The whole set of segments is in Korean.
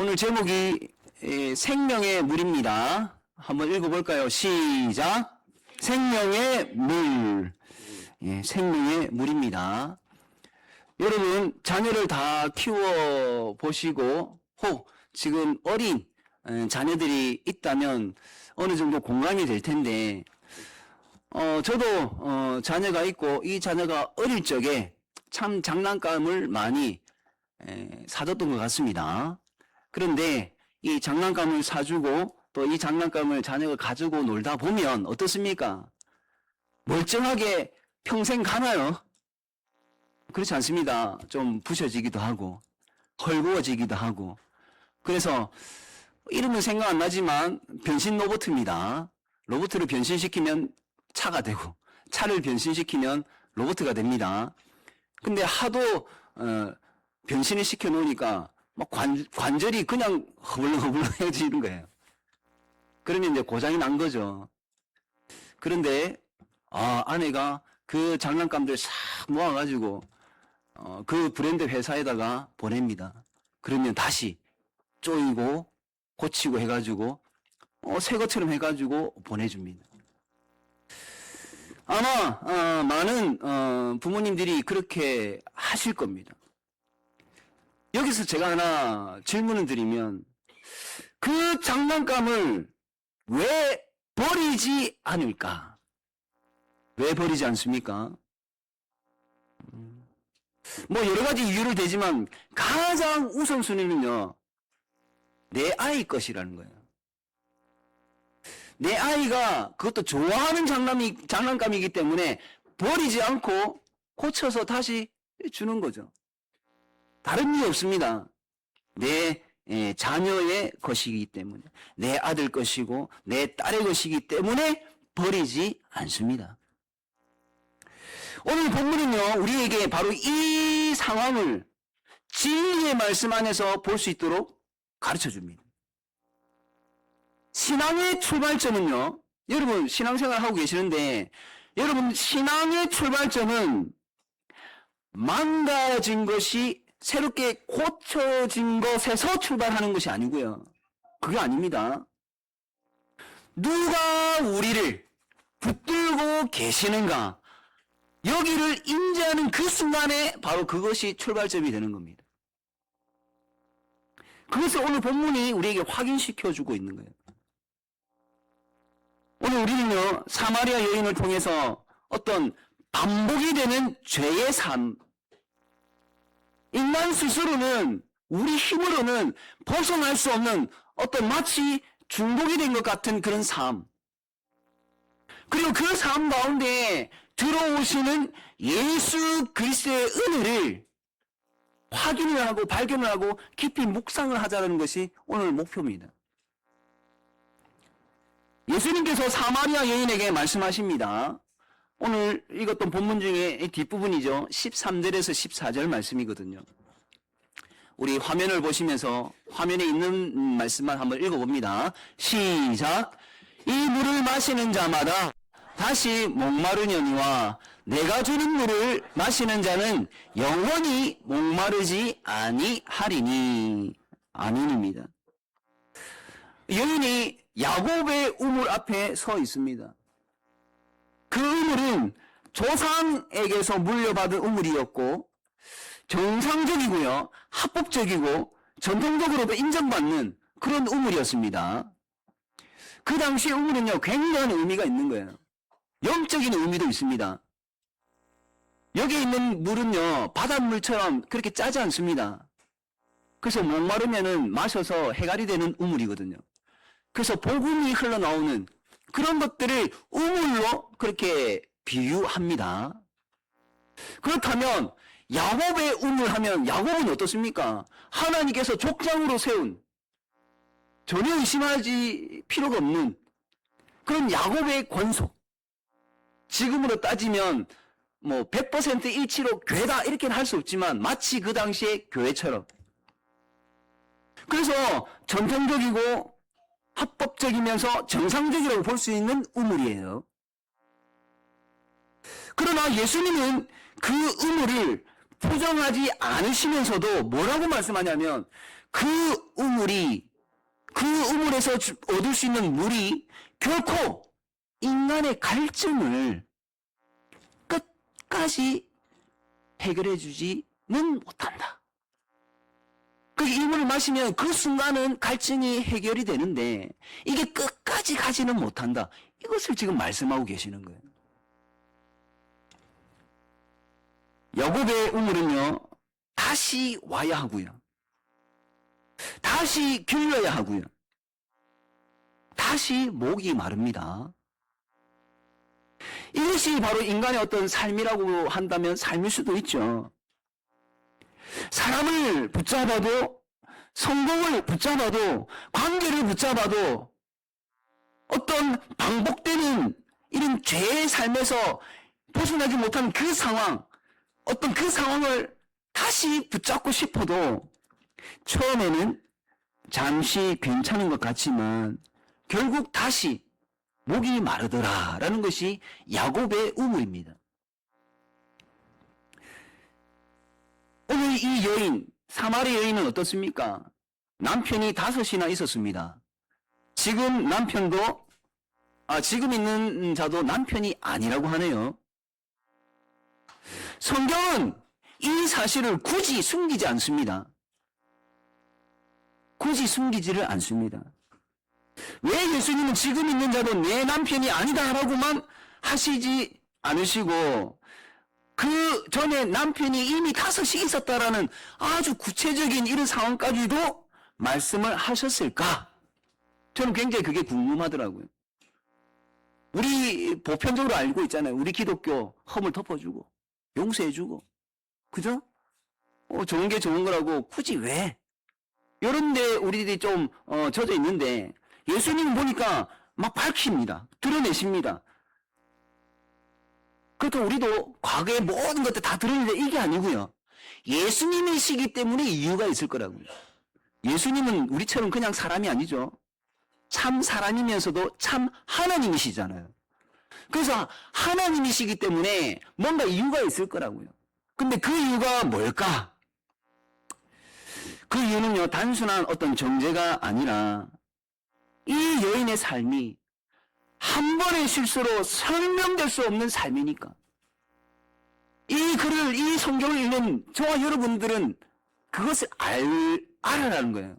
오늘 제목이 생명의 물입니다. 한번 읽어볼까요? 시작. 생명의 물. 생명의 물입니다. 여러분 자녀를 다 키워 보시고 혹 지금 어린 자녀들이 있다면 어느 정도 공감이 될 텐데 저도 자녀가 있고 이 자녀가 어릴 적에 참 장난감을 많이 사줬던 것 같습니다. 그런데 이 장난감을 사주고 또 이 장난감을 자녀가 가지고 놀다 보면 어떻습니까? 멀쩡하게 평생 가나요? 그렇지 않습니다. 좀 부셔지기도 하고 헐거워지기도 하고. 그래서 이름은 생각 안 나지만 변신 로봇입니다. 로봇을 변신시키면 차가 되고 차를 변신시키면 로봇가 됩니다. 근데 하도 변신을 시켜 놓으니까 막 관절이 그냥 허블렁허블렁해지는 거예요. 그러면 이제 고장이 난 거죠. 그런데 아내가 그 장난감들 싹 모아가지고 그 브랜드 회사에다가 보냅니다. 그러면 다시 쪼이고 고치고 해가지고 새 것처럼 해가지고 보내줍니다. 아마 많은 부모님들이 그렇게 하실 겁니다. 여기서 제가 하나 질문을 드리면 그 장난감을 왜 버리지 않을까? 왜 버리지 않습니까? 뭐 여러 가지 이유를 대지만 가장 우선순위는요, 내 아이 것이라는 거예요. 내 아이가 그것도 좋아하는 장난감이기 때문에 버리지 않고 고쳐서 다시 주는 거죠. 다른 이유 없습니다. 내 자녀의 것이기 때문에, 내 아들 것이고 내 딸의 것이기 때문에 버리지 않습니다. 오늘 본문은요, 우리에게 바로 이 상황을 진리의 말씀 안에서 볼 수 있도록 가르쳐 줍니다. 신앙의 출발점은요, 여러분 신앙생활 하고 계시는데, 여러분 신앙의 출발점은 망가진 것이 새롭게 고쳐진 것에서 출발하는 것이 아니고요. 그게 아닙니다. 누가 우리를 붙들고 계시는가, 여기를 인지하는 그 순간에 바로 그것이 출발점이 되는 겁니다. 그것을 오늘 본문이 우리에게 확인시켜주고 있는 거예요. 오늘 우리는요, 사마리아 여인을 통해서 어떤 반복이 되는 죄의 삶, 인간 스스로는 우리 힘으로는 벗어날 수 없는 어떤 마치 중독이 된 것 같은 그런 삶, 그리고 그 삶 가운데 들어오시는 예수 그리스도의 은혜를 확인을 하고 발견을 하고 깊이 묵상을 하자는 것이 오늘 목표입니다. 예수님께서 사마리아 여인에게 말씀하십니다. 오늘 읽었던 본문 중에 뒷부분이죠. 13절에서 14절 말씀이거든요. 우리 화면을 보시면서 화면에 있는 말씀만 한번 읽어봅니다. 시작. 이 물을 마시는 자마다 다시 목마르려니와 내가 주는 물을 마시는 자는 영원히 목마르지 아니하리니. 아멘입니다. 여인이 야곱의 우물 앞에 서 있습니다. 그 우물은 조상에게서 물려받은 우물이었고 정상적이고요, 합법적이고 전통적으로도 인정받는 그런 우물이었습니다. 그 당시의 우물은요, 굉장한 의미가 있는 거예요. 영적인 의미도 있습니다. 여기 있는 물은요, 바닷물처럼 그렇게 짜지 않습니다. 그래서 목마르면은 마셔서 해갈이 되는 우물이거든요. 그래서 복음이 흘러나오는 그런 것들을 우물로 그렇게 비유합니다. 그렇다면 야곱의 우물 하면 야곱은 어떻습니까? 하나님께서 족장으로 세운, 전혀 의심하지 필요가 없는 그런 야곱의 권속, 지금으로 따지면 뭐 100% 일치로 교회다 이렇게는 할 수 없지만 마치 그 당시의 교회처럼, 그래서 전통적이고 합법적이면서 정상적이라고 볼 수 있는 우물이에요. 그러나 예수님은 그 우물을 부정하지 않으시면서도 뭐라고 말씀하냐면 그 우물 우물이, 그 우물에서 얻을 수 있는 물이 결코 인간의 갈증을 끝까지 해결해 주지는 못한다. 이 물을 마시면 그 순간은 갈증이 해결이 되는데 이게 끝까지 가지는 못한다. 이것을 지금 말씀하고 계시는 거예요. 야곱의 우물은요, 다시 와야 하고요. 다시 길러야 하고요. 다시 목이 마릅니다. 이것이 바로 인간의 어떤 삶이라고 한다면 삶일 수도 있죠. 사람을 붙잡아도, 성공을 붙잡아도, 관계를 붙잡아도 어떤 반복되는 이런 죄의 삶에서 벗어나지 못한 그 상황, 어떤 그 상황을 다시 붙잡고 싶어도 처음에는 잠시 괜찮은 것 같지만 결국 다시 목이 마르더라라는 것이 야곱의 우물입니다. 오늘 이 여인, 사마리 여인은 어떻습니까? 남편이 5이나 있었습니다. 지금 남편도, 지금 있는 자도 남편이 아니라고 하네요. 성경은 이 사실을 굳이 숨기지 않습니다. 굳이 숨기지를 않습니다. 왜 예수님은 지금 있는 자도 내 남편이 아니다라고만 하시지 않으시고 그 전에 남편이 이미 5이 있었다라는 아주 구체적인 이런 상황까지도 말씀을 하셨을까? 저는 굉장히 그게 궁금하더라고요. 우리 보편적으로 알고 있잖아요. 우리 기독교 허물 덮어주고 용서해주고, 그죠? 좋은 게 좋은 거라고 굳이 왜? 이런데 우리들이 좀 젖어 있는데 예수님은 보니까 막 밝힙니다. 드러내십니다. 그렇다고 우리도 과거의 모든 것들 다 드러내는데 이게 아니고요. 예수님이시기 때문에 이유가 있을 거라고요. 예수님은 우리처럼 그냥 사람이 아니죠. 참 사람이면서도 참 하나님이시잖아요. 그래서 하나님이시기 때문에 뭔가 이유가 있을 거라고요. 근데 그 이유가 뭘까? 그 이유는요, 단순한 어떤 정죄가 아니라 이 여인의 삶이 한 번의 실수로 설명될 수 없는 삶이니까. 이 성경을 읽는 저와 여러분들은 그것을 알아라는 거예요.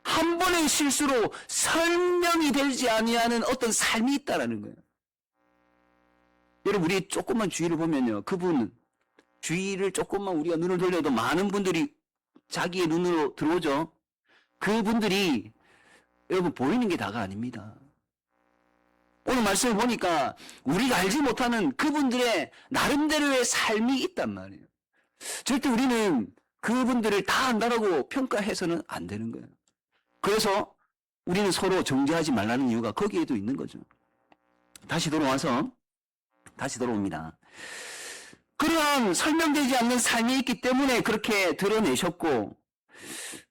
한 번의 실수로 설명이 되지 아니하는 어떤 삶이 있다라는 거예요. 여러분, 우리 조금만 주위를 보면요, 그분은 주위를 조금만 우리가 눈을 돌려도 많은 분들이 자기의 눈으로 들어오죠. 그분들이 여러분 보이는 게 다가 아닙니다. 오늘 말씀을 보니까 우리가 알지 못하는 그분들의 나름대로의 삶이 있단 말이에요. 절대 우리는 그분들을 다 안다라고 평가해서는 안 되는 거예요. 그래서 우리는 서로 정죄하지 말라는 이유가 거기에도 있는 거죠. 다시 돌아옵니다. 그러한 설명되지 않는 삶이 있기 때문에 그렇게 드러내셨고,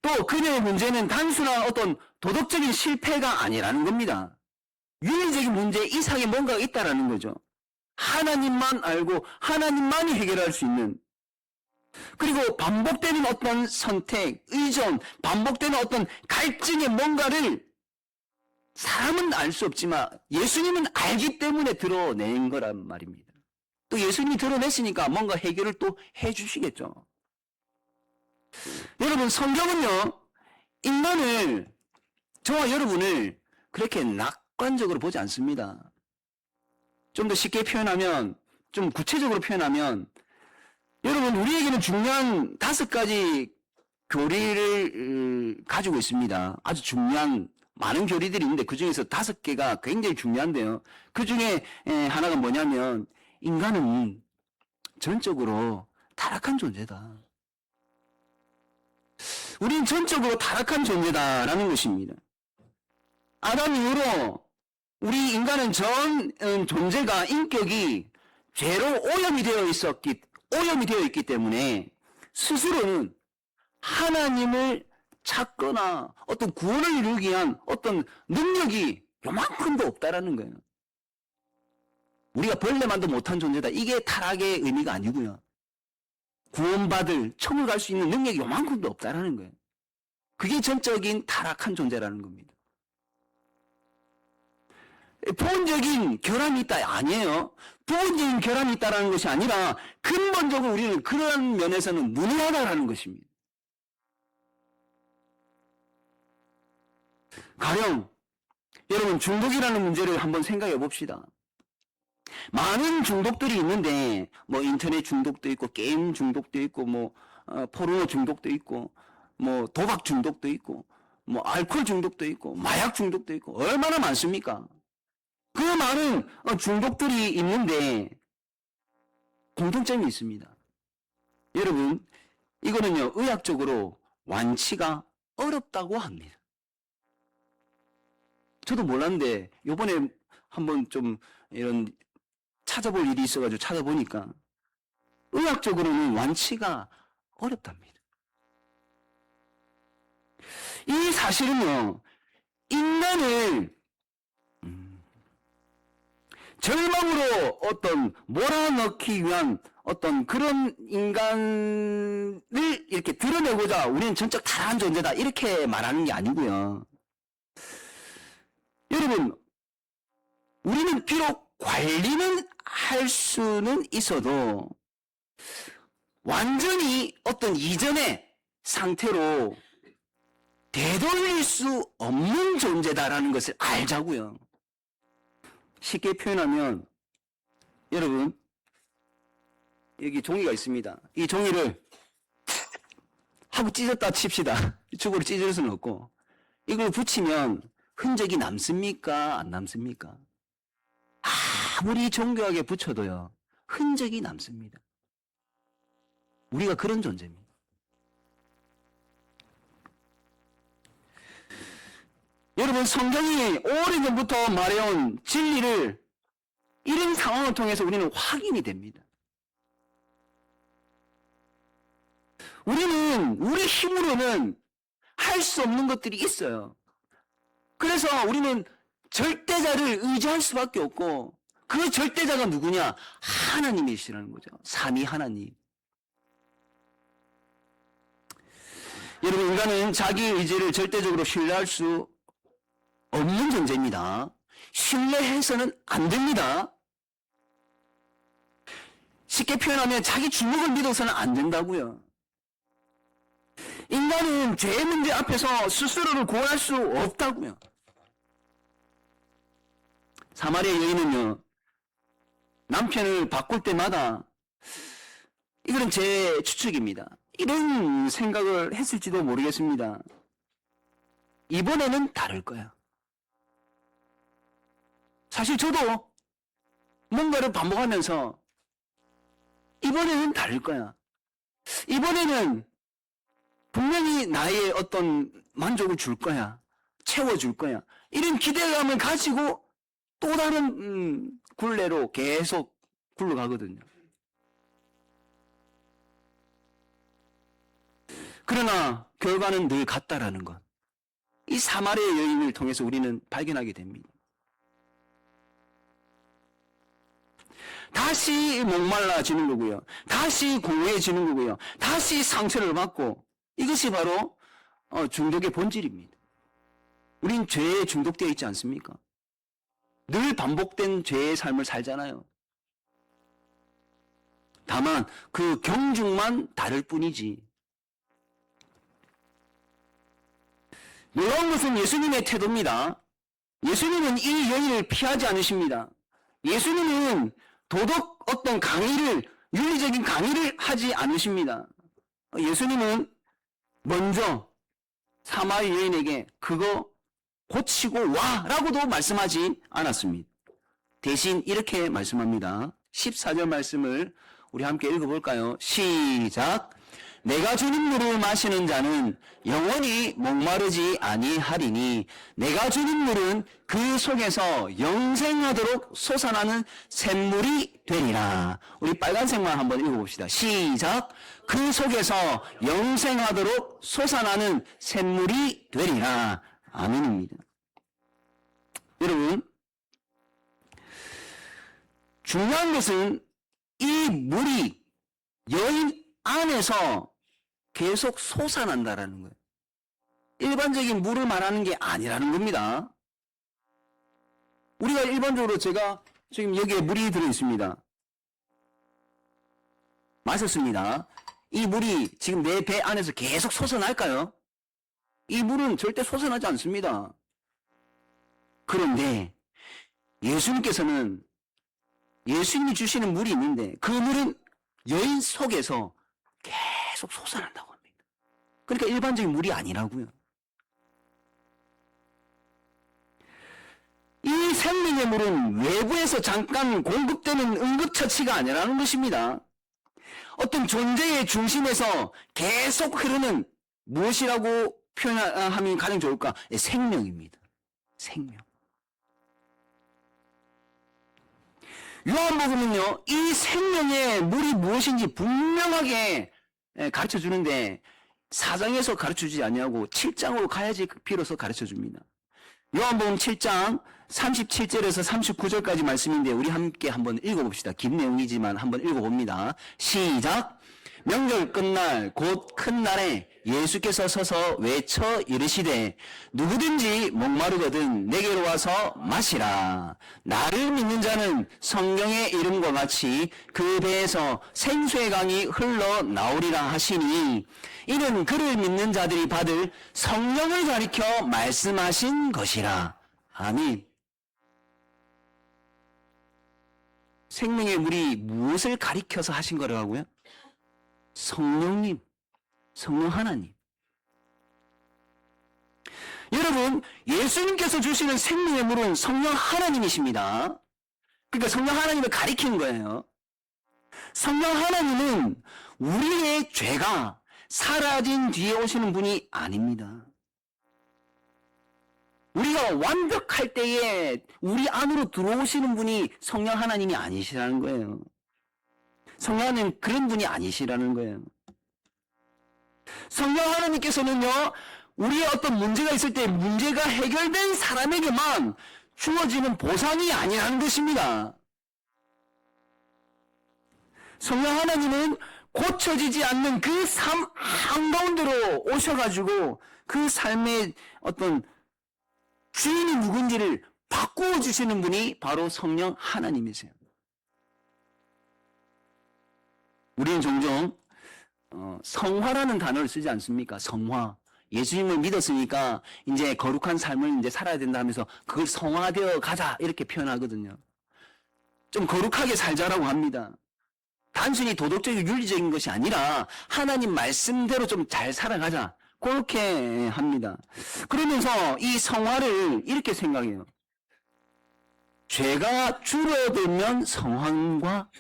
또 그녀의 문제는 단순한 어떤 도덕적인 실패가 아니라는 겁니다. 윤리적인 문제 이상의 뭔가가 있다라는 거죠. 하나님만 알고 하나님만이 해결할 수 있는, 그리고 반복되는 어떤 선택, 의존, 반복되는 어떤 갈증의 뭔가를 사람은 알 수 없지만 예수님은 알기 때문에 드러낸 거란 말입니다. 또 예수님이 드러냈으니까 뭔가 해결을 또 해주시겠죠. 여러분, 성경은요, 인간을, 저와 여러분을 그렇게 낙관적으로 보지 않습니다. 좀 더 쉽게 표현하면, 좀 구체적으로 표현하면, 여러분, 우리에게는 중요한 5가지 교리를 가지고 있습니다. 아주 중요한 많은 교리들이 있는데 그 중에서 5개가 굉장히 중요한데요. 그 중에 하나가 뭐냐면, 인간은 전적으로 타락한 존재다. 우린 전적으로 타락한 존재다라는 것입니다. 아담 이후로 우리 인간은 전 존재가, 인격이 죄로 오염이 되어 있기 때문에 스스로는 하나님을 찾거나 어떤 구원을 이루기 위한 어떤 능력이 요만큼도 없다라는 거예요. 우리가 벌레만도 못한 존재다. 이게 타락의 의미가 아니고요. 구원받을, 천국 갈 수 있는 능력이 요만큼도 없다라는 거예요. 그게 전적인 타락한 존재라는 겁니다. 부분적인 결함이 있다 아니에요. 부분적인 결함이 있다라는 것이 아니라 근본적으로 우리는 그런 면에서는 무능하다라는 것입니다. 가령 여러분 중독이라는 문제를 한번 생각해 봅시다. 많은 중독들이 있는데 뭐 인터넷 중독도 있고 게임 중독도 있고 뭐 포르노 중독도 있고 뭐 도박 중독도 있고 뭐 알코올 중독도 있고 마약 중독도 있고 얼마나 많습니까? 그 많은 중독들이 있는데 공통점이 있습니다. 여러분 이거는요 의학적으로 완치가 어렵다고 합니다. 저도 몰랐는데 요번에 한번 좀 이런 찾아볼 일이 있어가지고 찾아보니까 의학적으로는 완치가 어렵답니다. 이 사실은요 인간을 절망으로 어떤 몰아넣기 위한 어떤 그런 인간을 이렇게 드러내고자 우리는 전적 타락한 존재다 이렇게 말하는 게 아니고요. 여러분 우리는 비록 관리는 할 수는 있어도 완전히 어떤 이전의 상태로 되돌릴 수 없는 존재다라는 것을 알자고요. 쉽게 표현하면 여러분 여기 종이가 있습니다. 이 종이를 하고 찢었다 칩시다. 축으로 찢을 수는 없고 이걸 붙이면 흔적이 남습니까? 안 남습니까? 아무리 정교하게 붙여도요 흔적이 남습니다. 우리가 그런 존재입니다. 여러분 성경이 오래전부터 말해온 진리를 이런 상황을 통해서 우리는 확인이 됩니다. 우리는 우리 힘으로는 할 수 없는 것들이 있어요. 그래서 우리는 절대자를 의지할 수밖에 없고 그 절대자가 누구냐? 하나님이시라는 거죠. 삼위 하나님. 여러분 인간은 자기 의지를 절대적으로 신뢰할 수 없는 존재입니다. 신뢰해서는 안 됩니다. 쉽게 표현하면 자기 주먹을 믿어서는 안 된다고요. 인간은 죄의 문제 앞에서 스스로를 구원할 수 없다고요. 사마리아 여인은요 남편을 바꿀 때마다 이거는 제 추측입니다. 이런 생각을 했을지도 모르겠습니다. 이번에는 다를 거야. 사실 저도 뭔가를 반복하면서 이번에는 다를 거야. 이번에는 분명히 나의 어떤 만족을 줄 거야. 채워줄 거야. 이런 기대감을 가지고 또 다른 굴레로 계속 굴러가거든요. 그러나 결과는 늘 같다라는 것. 이 사마리아 여인을 통해서 우리는 발견하게 됩니다. 다시 목말라지는 거고요. 다시 공허해지는 거고요. 다시 상처를 받고 이것이 바로 중독의 본질입니다. 우린 죄에 중독되어 있지 않습니까? 늘 반복된 죄의 삶을 살잖아요. 다만 그 경중만 다를 뿐이지. 놀라운 것은 예수님의 태도입니다. 예수님은 이 여인을 피하지 않으십니다. 예수님은 도덕 어떤 강의를, 윤리적인 강의를 하지 않으십니다. 예수님은 먼저 사마리 여인에게 그거 고치고 와 라고도 말씀하지 않았습니다. 대신 이렇게 말씀합니다. 14절 말씀을 우리 함께 읽어볼까요? 시작. 내가 주는 물을 마시는 자는 영원히 목마르지 아니하리니 내가 주는 물은 그 속에서 영생하도록 솟아나는 샘물이 되리라. 우리 빨간색만 한번 읽어봅시다. 시작. 그 속에서 영생하도록 솟아나는 샘물이 되리라. 아멘입니다. 여러분, 중요한 것은 이 물이 여인 안에서 계속 솟아난다라는 거예요. 일반적인 물을 말하는 게 아니라는 겁니다. 우리가 일반적으로 제가 지금 여기에 물이 들어있습니다. 마셨습니다. 이 물이 지금 내 배 안에서 계속 솟아날까요? 이 물은 절대 솟아나지 않습니다. 그런데 예수님께서는 예수님이 주시는 물이 있는데 그 물은 여인 속에서 계속 솟아난다고 합니다. 그러니까 일반적인 물이 아니라고요. 이 생명의 물은 외부에서 잠깐 공급되는 응급처치가 아니라는 것입니다. 어떤 존재의 중심에서 계속 흐르는 무엇이라고 표현하면 가장 좋을까? 생명입니다. 생명. 요한복음은요, 이 생명의 물이 무엇인지 분명하게 가르쳐 주는데 4장에서 가르쳐 주지 아니하고 7장으로 가야지 비로소 가르쳐 줍니다. 요한복음 7장 37절에서 39절까지 말씀인데 우리 함께 한번 읽어봅시다. 긴 내용이지만 한번 읽어봅니다. 시작! 명절 끝날 곧 큰 날에 예수께서 서서 외쳐 이르시되 누구든지 목마르거든 내게로 와서 마시라. 나를 믿는 자는 성경의 이름과 같이 그 배에서 생수의 강이 흘러나오리라 하시니 이는 그를 믿는 자들이 받을 성령을 가리켜 말씀하신 것이라. 아멘. 생명의 물이 무엇을 가리켜서 하신 거라고요? 성령님, 성령 하나님. 여러분, 예수님께서 주시는 생명의 물은 성령 하나님이십니다. 그러니까 성령 하나님을 가리키는 거예요. 성령 하나님은 우리의 죄가 사라진 뒤에 오시는 분이 아닙니다. 우리가 완벽할 때에 우리 안으로 들어오시는 분이 성령 하나님이 아니시라는 거예요. 성령 하나님은 그런 분이 아니시라는 거예요. 성령 하나님께서는요, 우리의 어떤 문제가 있을 때 문제가 해결된 사람에게만 주어지는 보상이 아니라는 것입니다. 성령 하나님은 고쳐지지 않는 그 삶 한가운데로 오셔가지고 그 삶의 어떤 주인이 누군지를 바꾸어 주시는 분이 바로 성령 하나님이세요. 우리는 종종 성화라는 단어를 쓰지 않습니까? 성화. 예수님을 믿었으니까 이제 거룩한 삶을 이제 살아야 된다 하면서 그걸 성화되어 가자 이렇게 표현하거든요. 좀 거룩하게 살자라고 합니다. 단순히 도덕적이고 윤리적인 것이 아니라 하나님 말씀대로 좀 잘 살아가자. 그렇게 합니다. 그러면서 이 성화를 이렇게 생각해요. 죄가 줄어들면 성화과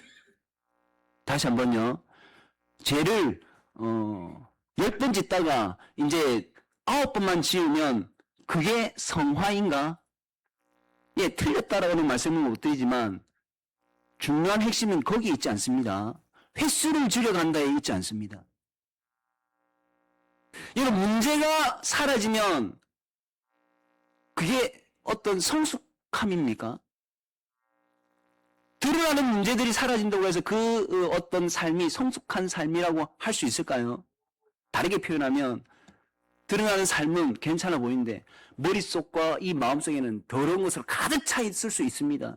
다시 한번요. 죄를 10번 짓다가 이제 9번만 지으면 그게 성화인가? 예, 틀렸다라고는 말씀을 못 드리지만 중요한 핵심은 거기에 있지 않습니다. 횟수를 줄여간다에 있지 않습니다. 여러분, 문제가 사라지면 그게 어떤 성숙함입니까? 드러나는 문제들이 사라진다고 해서 그 어떤 삶이 성숙한 삶이라고 할 수 있을까요? 다르게 표현하면 드러나는 삶은 괜찮아 보이는데 머릿속과 이 마음속에는 더러운 것으로 가득 차 있을 수 있습니다.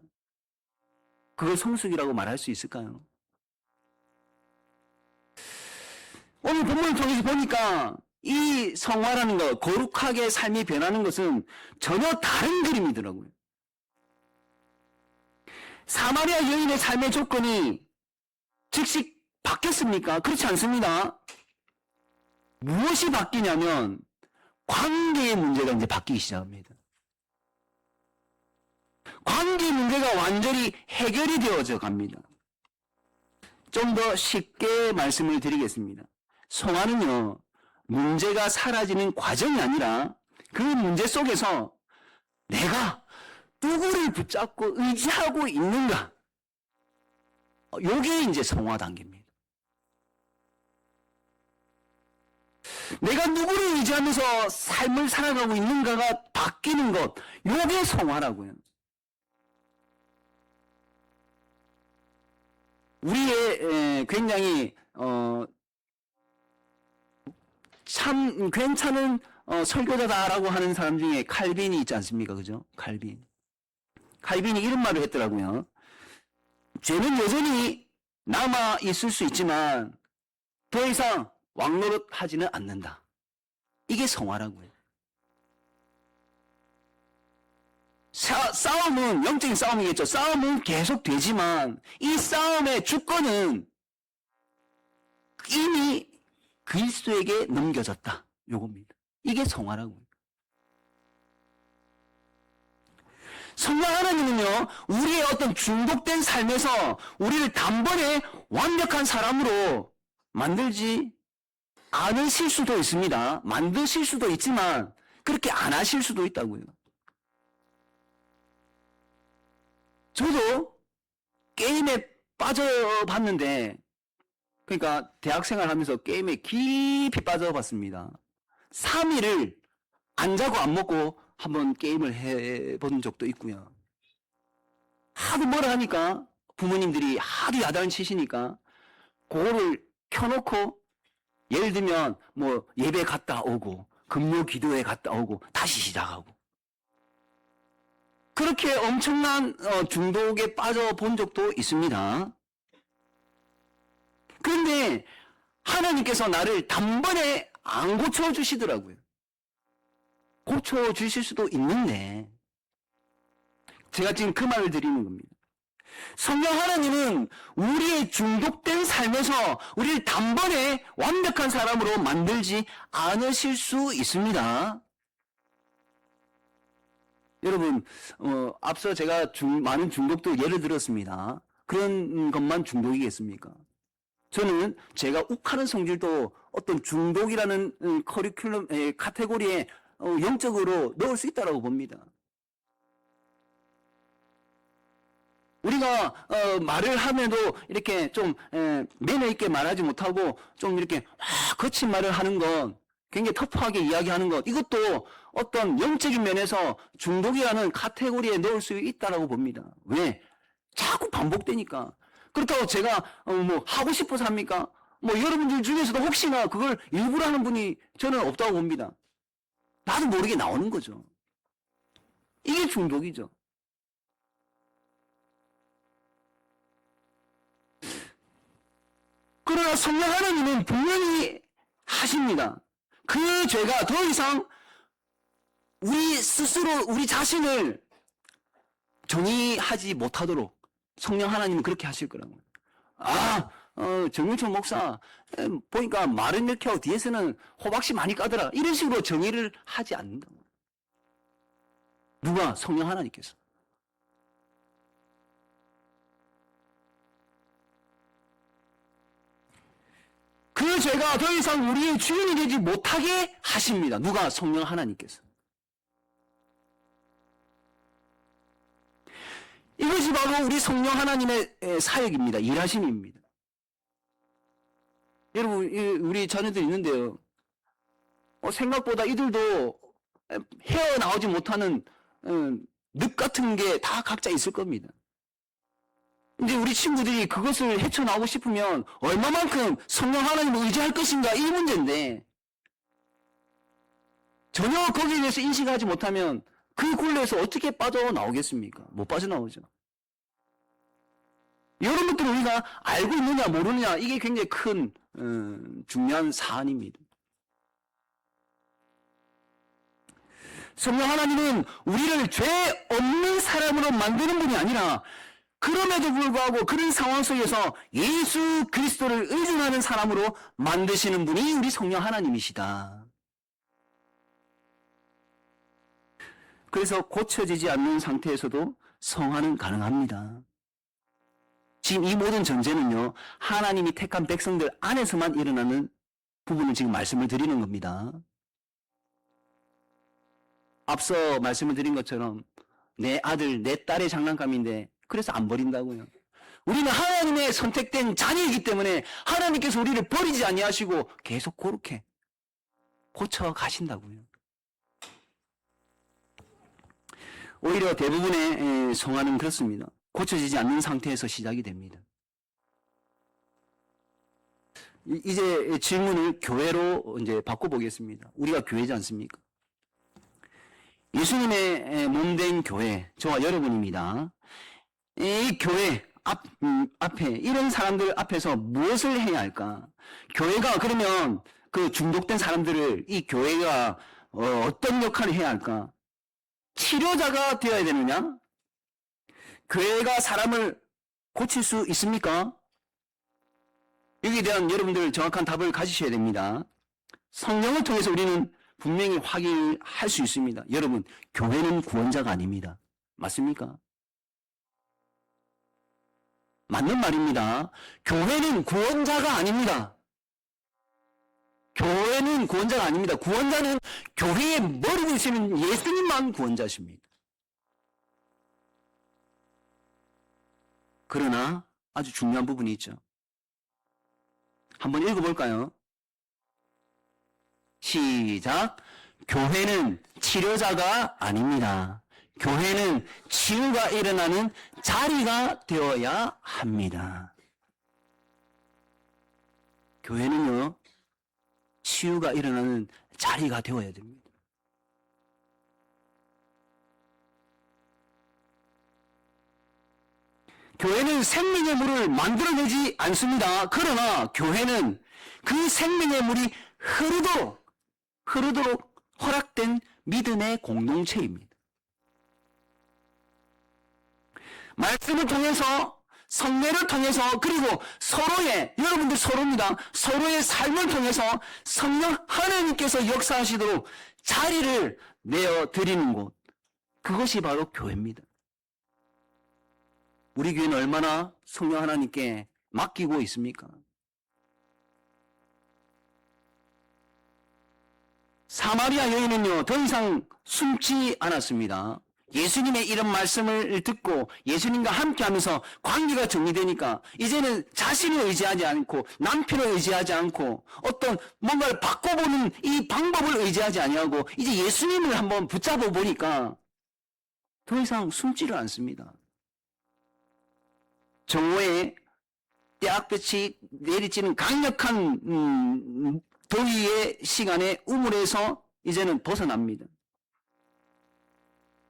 그걸 성숙이라고 말할 수 있을까요? 오늘 본문을 통해서 보니까 이 성화라는 것, 거룩하게 삶이 변하는 것은 전혀 다른 그림이더라고요. 사마리아 여인의 삶의 조건이 즉시 바뀌었습니까? 그렇지 않습니다. 무엇이 바뀌냐면 관계의 문제가 이제 바뀌기 시작합니다. 관계 문제가 완전히 해결이 되어져 갑니다. 좀 더 쉽게 말씀을 드리겠습니다. 성화는요, 문제가 사라지는 과정이 아니라 그 문제 속에서 내가 누구를 붙잡고 의지하고 있는가? 요게 이제 성화 단계입니다. 내가 누구를 의지하면서 삶을 살아가고 있는가가 바뀌는 것, 요게 성화라고요. 우리의 굉장히 참 괜찮은 설교자다라고 하는 사람 중에 칼빈이 있지 않습니까? 그죠? 칼빈이 이런 말을 했더라고요. 죄는 여전히 남아 있을 수 있지만 더 이상 왕노릇 하지는 않는다. 이게 성화라고요. 싸움은 영적인 싸움이겠죠. 싸움은 계속 되지만 이 싸움의 주권은 이미 그리스도에게 넘겨졌다. 요겁니다. 이게 성화라고요. 성령 하나님은요, 우리의 어떤 중독된 삶에서 우리를 단번에 완벽한 사람으로 만들지 않으실 수도 있습니다. 만드실 수도 있지만 그렇게 안 하실 수도 있다고요. 저도 게임에 빠져봤는데, 그러니까 대학생활 하면서 게임에 깊이 빠져봤습니다. 3일을 안 자고 안 먹고 한번 게임을 해본 적도 있고요. 하도 뭐라 하니까 부모님들이 하도 야단을 치시니까 그거를 켜놓고 예를 들면 뭐 예배 갔다 오고 금요 기도회 갔다 오고 다시 시작하고 그렇게 엄청난 중독에 빠져본 적도 있습니다. 그런데 하나님께서 나를 단번에 안 고쳐주시더라고요. 고쳐주실 수도 있는데 제가 지금 그 말을 드리는 겁니다. 성령 하나님은 우리의 중독된 삶에서 우리를 단번에 완벽한 사람으로 만들지 않으실 수 있습니다. 여러분, 앞서 제가 많은 중독들 예를 들었습니다. 그런 것만 중독이겠습니까? 저는 제가 욱하는 성질도 어떤 중독이라는 커리큘럼, 카테고리에 영적으로 넣을 수 있다고 봅니다. 우리가 말을 하면도 이렇게 좀 매너 있게 말하지 못하고 좀 이렇게 거친 말을 하는 것, 굉장히 터프하게 이야기하는 것, 이것도 어떤 영적인 면에서 중독이라는 카테고리에 넣을 수 있다고 봅니다. 왜? 자꾸 반복되니까. 그렇다고 제가 뭐 하고 싶어서 합니까? 뭐 여러분들 중에서도 혹시나 그걸 일부러 하는 분이 저는 없다고 봅니다. 나도 모르게 나오는 거죠. 이게 중독이죠. 그러나 성령 하나님은 분명히 하십니다. 그 죄가 더 이상 우리 스스로 우리 자신을 정의하지 못하도록 성령 하나님은 그렇게 하실 거라고. 정윤철 목사 보니까 말은 이렇게 하고 뒤에서는 호박씨 많이 까더라. 이런 식으로 정의를 하지 않는다. 누가? 성령 하나님께서. 그 죄가 더 이상 우리의 주인이 되지 못하게 하십니다. 누가? 성령 하나님께서. 이것이 바로 우리 성령 하나님의 사역입니다. 일하심입니다. 여러분, 우리 자녀들 있는데요. 생각보다 이들도 헤어나오지 못하는 늪 같은 게 다 각자 있을 겁니다. 이제 우리 친구들이 그것을 헤쳐나오고 싶으면 얼마만큼 성령 하나님을 의지할 것인가 이 문제인데 전혀 거기에 대해서 인식하지 못하면 그 굴레에서 어떻게 빠져나오겠습니까? 못 빠져나오죠. 이런 것들을 우리가 알고 있느냐 모르느냐 이게 굉장히 큰 중요한 사안입니다. 성령 하나님은 우리를 죄 없는 사람으로 만드는 분이 아니라 그럼에도 불구하고 그런 상황 속에서 예수 그리스도를 의존하는 사람으로 만드시는 분이 우리 성령 하나님이시다. 그래서 고쳐지지 않는 상태에서도 성화는 가능합니다. 지금 이 모든 전제는요, 하나님이 택한 백성들 안에서만 일어나는 부분을 지금 말씀을 드리는 겁니다. 앞서 말씀을 드린 것처럼 내 아들, 내 딸의 장난감인데 그래서 안 버린다고요. 우리는 하나님의 선택된 자녀이기 때문에 하나님께서 우리를 버리지 아니하시고 계속 그렇게 고쳐 가신다고요. 오히려 대부분의 성화는 그렇습니다. 고쳐지지 않는 상태에서 시작이 됩니다. 이제 질문을 교회로 이제 바꿔보겠습니다. 우리가 교회지 않습니까? 예수님의 몸된 교회, 저와 여러분입니다. 이 교회 앞에 이런 사람들 앞에서 무엇을 해야 할까? 교회가 그러면 그 중독된 사람들을 이 교회가 어떤 역할을 해야 할까? 치료자가 되어야 되느냐? 교회가 사람을 고칠 수 있습니까? 여기에 대한 여러분들 정확한 답을 가지셔야 됩니다. 성령을 통해서 우리는 분명히 확인할 수 있습니다. 여러분, 교회는 구원자가 아닙니다. 맞습니까? 맞는 말입니다. 교회는 구원자가 아닙니다. 교회는 구원자가 아닙니다. 구원자는 교회의 머리 되시는 예수님만 구원자십니다. 그러나 아주 중요한 부분이 있죠. 한번 읽어볼까요? 시작. 교회는 치료자가 아닙니다. 교회는 치유가 일어나는 자리가 되어야 합니다. 교회는요, 치유가 일어나는 자리가 되어야 됩니다. 교회는 생명의 물을 만들어내지 않습니다. 그러나 교회는 그 생명의 물이 흐르도록 허락된 믿음의 공동체입니다. 말씀을 통해서, 성례를 통해서, 그리고 여러분들 서로입니다. 서로의 삶을 통해서 성령 하나님께서 역사하시도록 자리를 내어드리는 곳, 그것이 바로 교회입니다. 우리 교회는 얼마나 성령 하나님께 맡기고 있습니까? 사마리아 여인은요, 더 이상 숨지 않았습니다. 예수님의 이런 말씀을 듣고 예수님과 함께 하면서 관계가 정리되니까 이제는 자신을 의지하지 않고 남편을 의지하지 않고 어떤 뭔가를 바꿔보는 이 방법을 의지하지 아니하고 이제 예수님을 한번 붙잡아 보니까 더 이상 숨지를 않습니다. 정오에 떼약볕이 내리치는 강력한 더위의 시간에 우물에서 이제는 벗어납니다.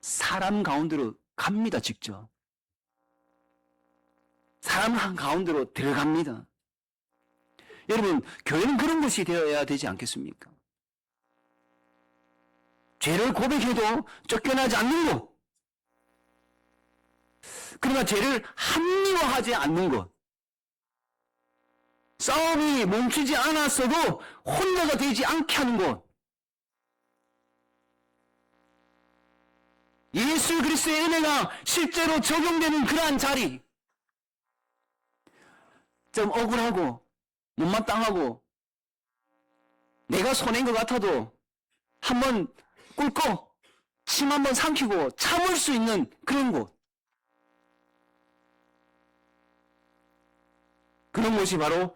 사람 가운데로 갑니다. 직접 사람 가운데로 들어갑니다. 여러분, 교회는 그런 것이 되어야 되지 않겠습니까? 죄를 고백해도 쫓겨나지 않는 것, 그러나 죄를 합리화하지 않는 것, 싸움이 멈추지 않았어도 혼자가 되지 않게 하는 것, 예수 그리스도의 은혜가 실제로 적용되는 그러한 자리, 좀 억울하고 못마땅하고 내가 손해인 것 같아도 한번 꿇고 침 한번 삼키고 참을 수 있는 그런 곳, 그런 것이 바로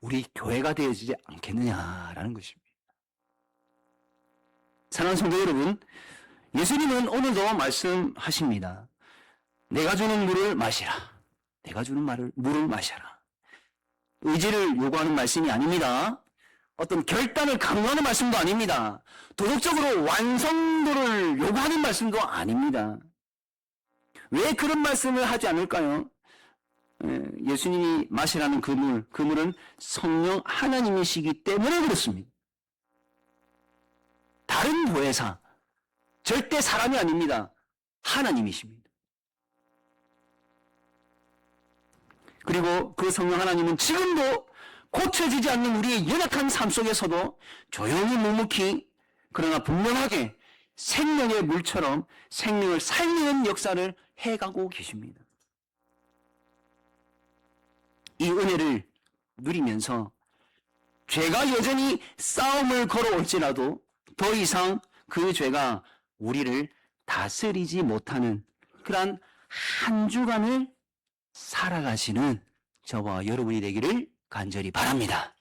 우리 교회가 되어지지 않겠느냐라는 것입니다. 사랑하는 성도 여러분, 예수님은 오늘도 말씀하십니다. 내가 주는 물을 마시라. 내가 주는 물을 마셔라. 의지를 요구하는 말씀이 아닙니다. 어떤 결단을 강요하는 말씀도 아닙니다. 도덕적으로 완성도를 요구하는 말씀도 아닙니다. 왜 그런 말씀을 하지 않을까요? 예수님이 마시라는 그 물은 성령 하나님이시기 때문에 그렇습니다. 다른 보혜사, 절대 사람이 아닙니다. 하나님이십니다. 그리고 그 성령 하나님은 지금도 고쳐지지 않는 우리의 연약한 삶 속에서도 조용히 묵묵히 그러나 분명하게 생명의 물처럼 생명을 살리는 역사를 해가고 계십니다. 이 은혜를 누리면서 죄가 여전히 싸움을 걸어올지라도 더 이상 그 죄가 우리를 다스리지 못하는 그러한 한 주간을 살아가시는 저와 여러분이 되기를 간절히 바랍니다.